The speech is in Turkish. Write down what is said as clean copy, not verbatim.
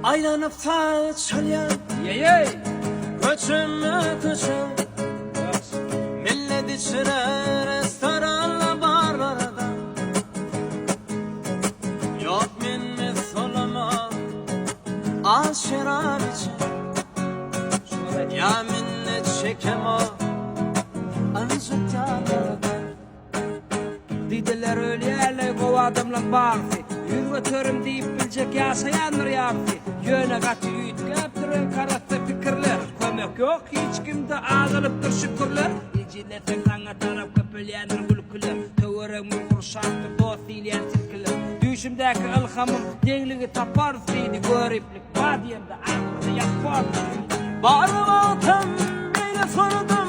aylanıp ta çalyan Yey Köçümü köçüm Millet içine restoranla barlarda Yok minnet solama Aşirar için Ya minnet çekema Azıcık yanlarda Didiler ölüyerle kov adamlan barfi Yürü törüm deyip bilecek yaşayanlar yaptı Yöne katı yütkeptirin karatta fikirler Kömek yok hiç kimde ağılıptır şükürler İciletin sana taraf köpülyendir gülküler Tövürün mülkurshattır dost iyleyen tilkiler Düşümdeki ilhamım dengliği tapar seydi Göriplik vadiyemde ağırda yapar Barım altın beni sordu